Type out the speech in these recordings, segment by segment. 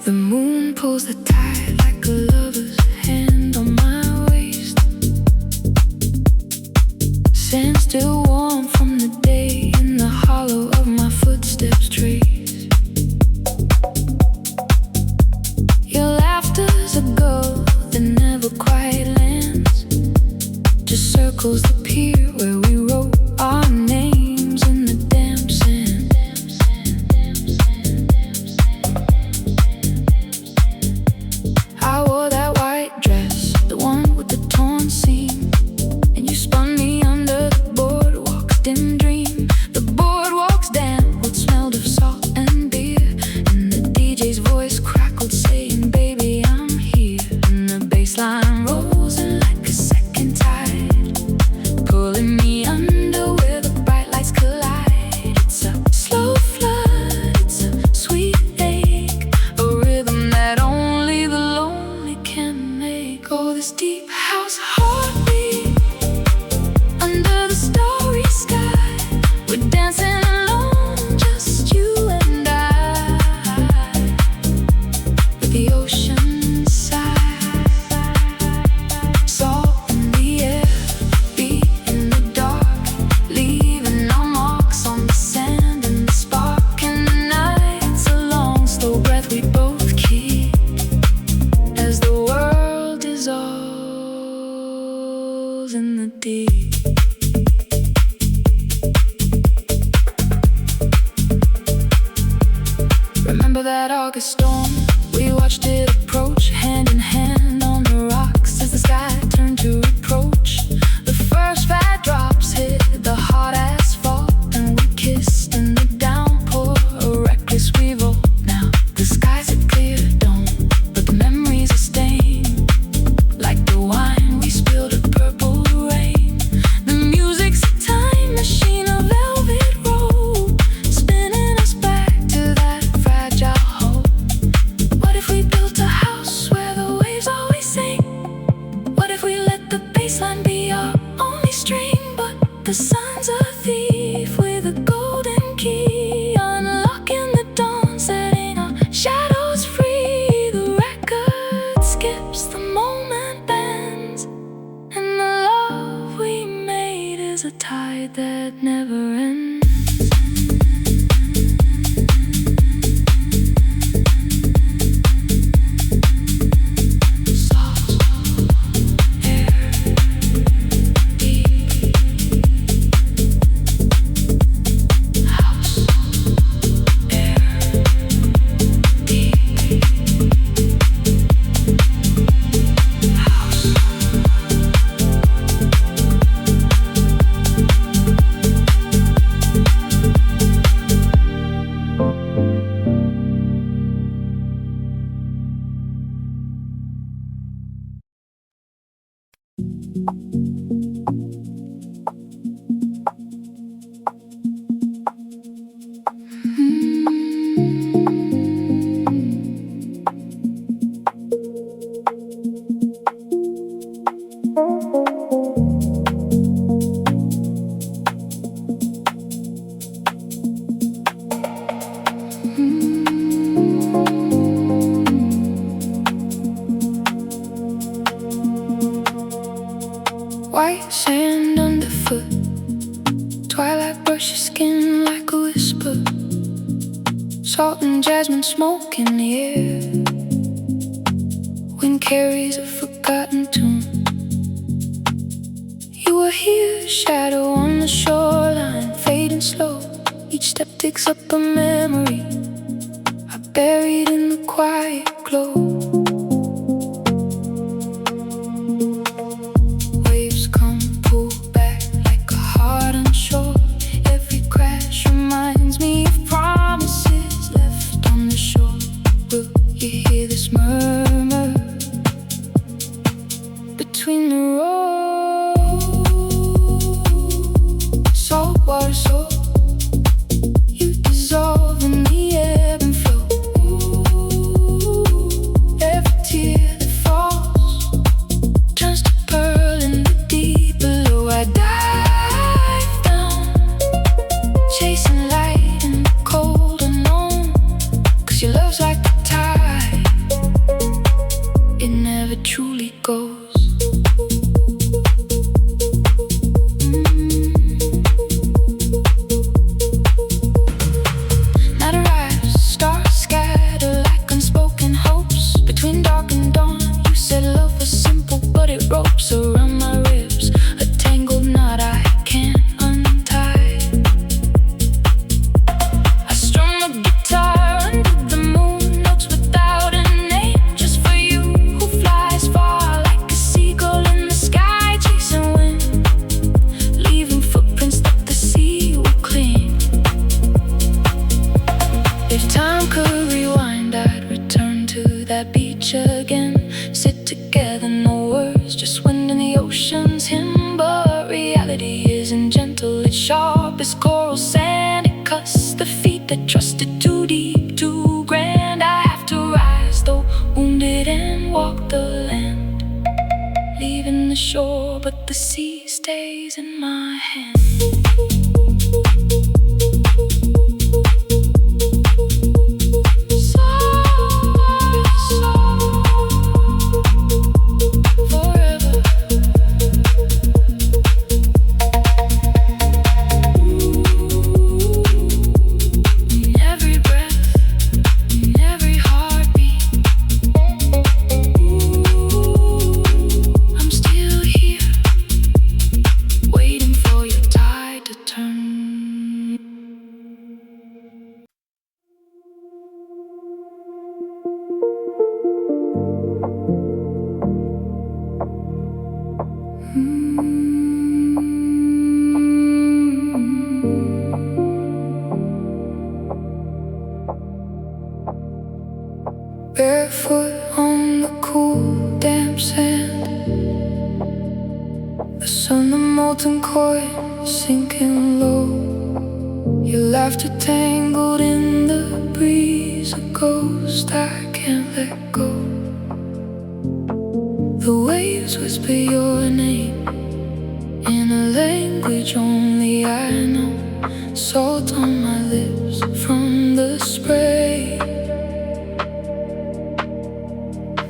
The moon pulls the tide like a lover's hand on my waist. Sand still warm from the day in the hollow of my footsteps trace. Your laughter's a goal that never quite lands, just circles the pier where we wrote our names in the damp sand. I wore that white dress, the one with the torn seam, and you spun me under the boardwalk's dim dream. The boardwalk's damp would smelled of salt and beer, and the DJ's voice crackled saying, "Baby, I'm here." And the bassline rose in like a second tide, pulling me under where the bright lights collide. It's a slow flood, it's a sweet ache, a rhythm that only the lonely can make. Oh, this deep house heartbeat under the starry sky. We're dancing alone, just you and I, with the ocean side. Salt in the air, beat in the dark, leaving our marks on the sand and the spark in the night. It's a long, slow breath we both keep as the world dissolves in the deep. Remember that August storm? We watched it approach, hand in hand on the rocks as the sky turned to reproach. The first fat drops hit the hard asphalt, and we kissed in the downpour, a reckless revolt. Now the sky's a clear dome, but the memories are stained like the wine we spilled at purple rain. The music's a time machine, a velvet rope, spinning us back to that fragile hope. What if we built a house where the waves always sing? What if we let the bassline be our only string? But the sun's a thief with a golden key, unlocking the dawn, setting our shadows free. The record skips, the moment bends, and the love we made is a tide that never ends. Soft air, deep house, air, deep house. White sand underfoot, twilight brush your skin like a whisper. Salt and jasmine smoke in the air. Wind carries a forgotten tune. You were here, shadow on the shoreline, fading slow. Each step digs up a memory I buried in the quiet glow. Waves come, pull back like a heart unsure. Every crash reminds me of promises left on the shore. Will you hear this murmur between the roads? Salt water soul, you dissolve in the ebb and flow. Ooh, goes. Night arrives, stars scatter like unspoken hopes. Between dark and dawn, you said love was simple, but it ropes around my ribs. A tangled knot I can't untie. I strum a guitar under the moon, notes without a name, just for you, who flies far like a seagull in the sky, chasing wind, leaving footprints that the sea will clean. If time could rewind, I'd return to that beach again. Sit together, no words, just wind in the ocean's hymn. But reality isn't gentle, it's sharp as coral sand. It cuts the feet that trusted too deep, too grand. I have to rise, though wounded, and walk the land, leaving the shore, but the sea stays in my hand. Barefoot on the cool, damp sand, the sun, the molten coin sinking low. Your laughter tangled in the breeze, a ghost I can't let go. The waves whisper your name in a language only I know. Salt on my lips from the spray,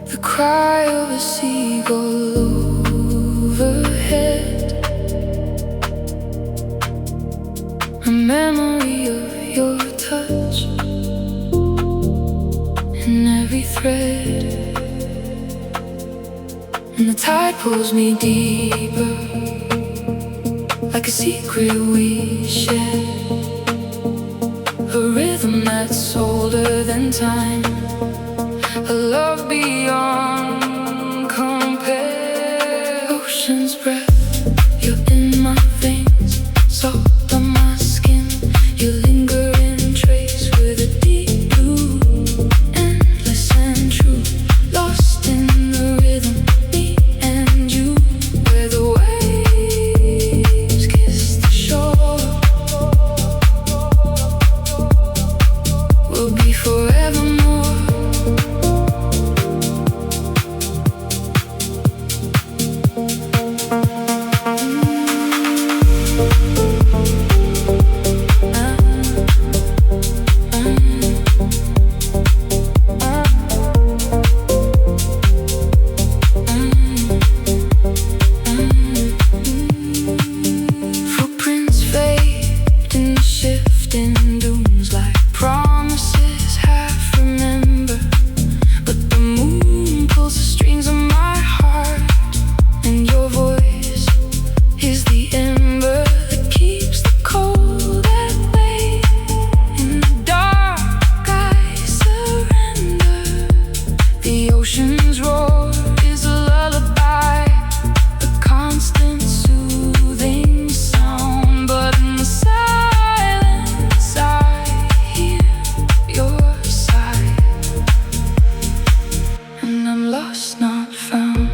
the cry of a seagull overhead, a memory of your touch in every thread. And the tide pulls me deeper, like a secret we share, a rhythm that's older than time, a love beyond compare. Ocean's breath, you're in my veins, salt on my skin. You linger in trace with a deep blue, endless and true, lost in the rhythm, me and you. Where the waves kiss the shore, we'll be forevermore. Footprints fade in the shifting dunes, like promises half remember. But the moon pulls the strings of my heart, and your voice is the ember that keeps the cold at bay. In the dark I surrender. The ocean's roar is a lullaby, a constant soothing sound. But in the silence I hear your sigh, and I'm lost, not found.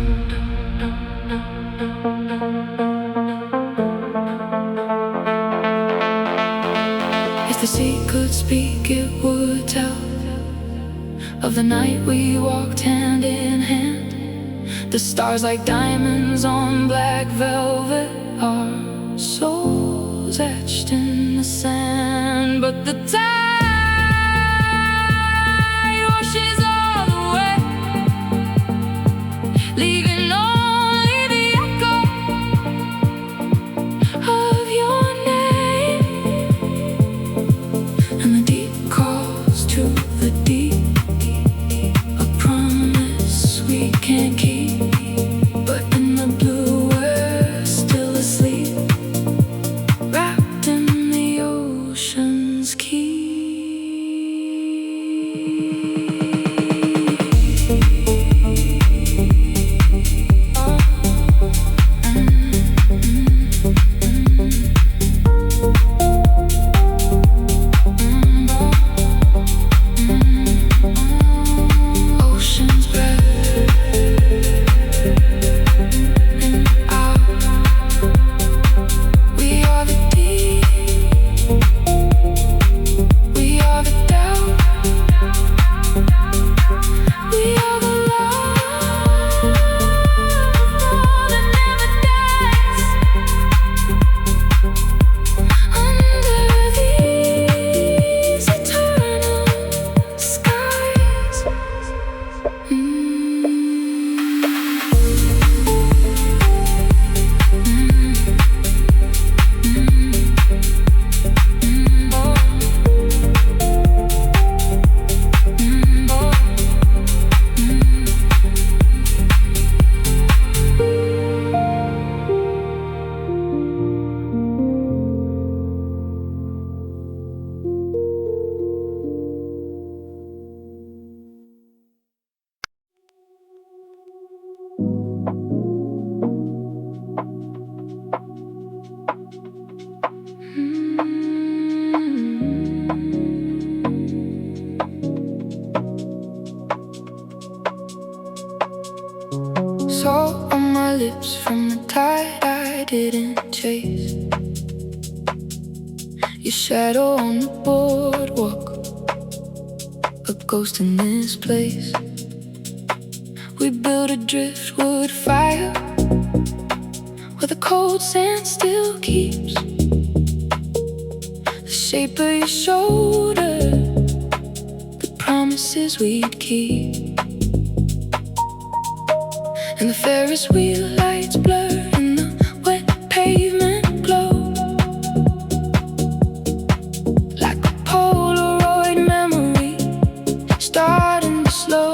If the sea could speak, it would tell of the night we walked hand in hand. The stars like diamonds on black velvet, our souls etched in the sand. But the tide washes all away, leaving no salt on my lips from the tide I didn't chase. Your shadow on the boardwalk, a ghost in this place. We built a driftwood fire where the cold sand still keeps the shape of your shoulder, the promises we'd keep. And the Ferris wheel lights blur in the wet pavement glow, like a Polaroid memory starting to slow.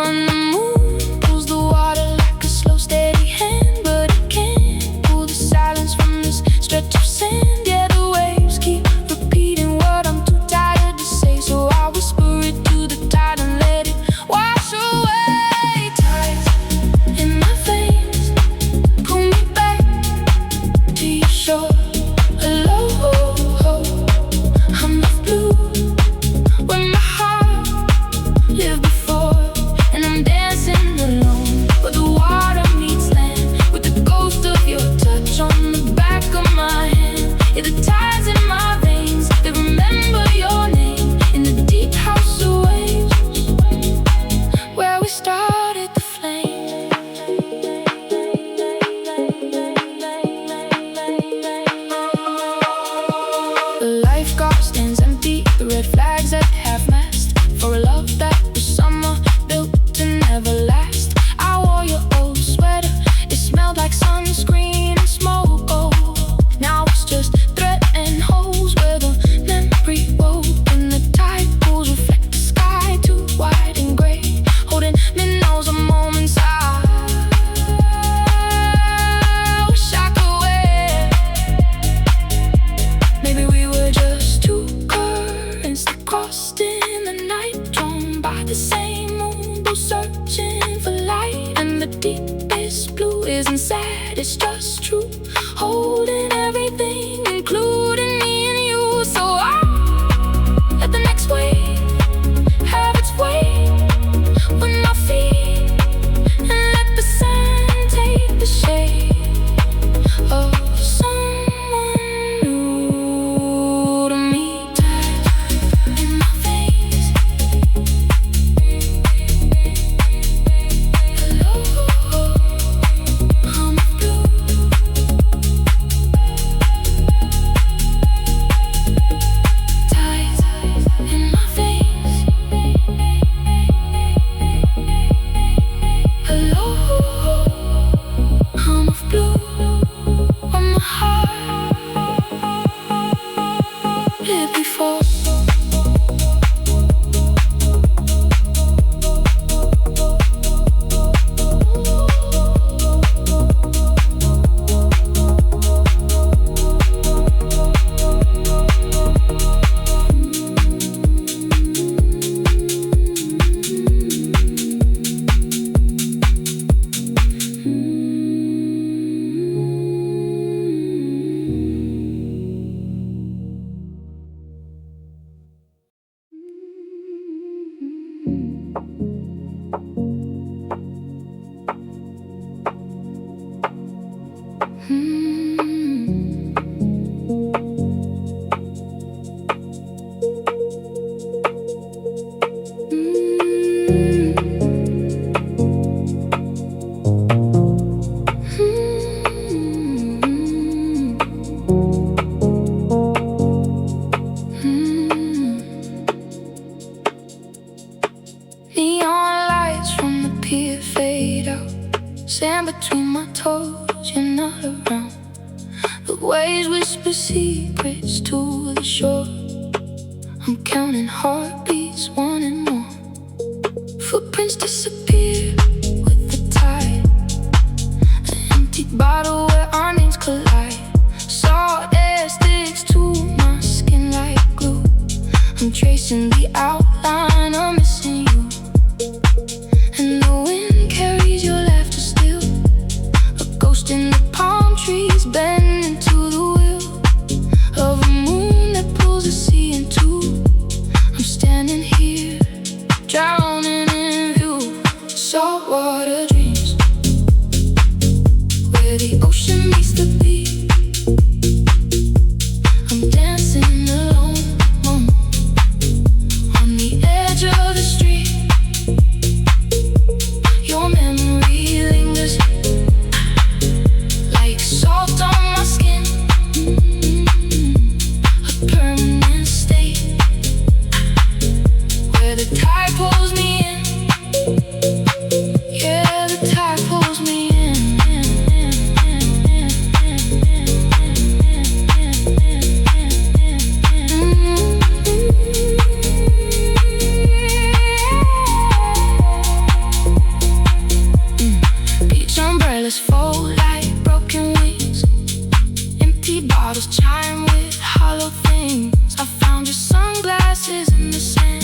And the moon pulls the water like a slow, steady hand, but it can't pull the silence from this stretch of sand. Yeah, the waves keep repeating what I'm too tired to say, so I whisper it to the tide and let it wash away. Tides in my veins pull me back to your shore. Hello, I'm of blue where my heart lived before, and I'm dancing alone where the water meets land, with the ghost of your touch on the back of my hand. Yeah, the tides in my veins, they remember your name in the deep house of waves where we started the flame. The lifeguard stands empty, the red flags at half-mast, for a love that was summer built to never last. I wore your old sweater, it smelled like sunscreen and smoke. Oh, now it's just thread and holes where the memory wove. And the tide pools reflect the sky, too wide and gray, holding minnows of moments I wish I could wear. Maybe we were just two currents that crossed in the night, drawn by the same moon, both searching for light. And the deepest blue isn't sad, it's just true, holding everything, including me and you. So I let the next wave have its way with my feet, and let the sand take the shape of someone new to me. Tides in my veins, hello, I'm of blue. Tides in my veins, hello, I'm of blue, where my heart lived before. Neon lights from the pier fade out, sand between my toes, you're not around. The waves whisper secrets to the shore. I'm counting heartbeats, one and one. Footprints disappear with the tide, an empty bottle where our names collide. Salt air sticks to my skin like glue. I'm tracing the outline of missing you, and the wind carries your laughter still, a ghost in the palm trees bending to the wheel of a moon that pulls the sea in two. I'm standing here, drowning in view. the sand.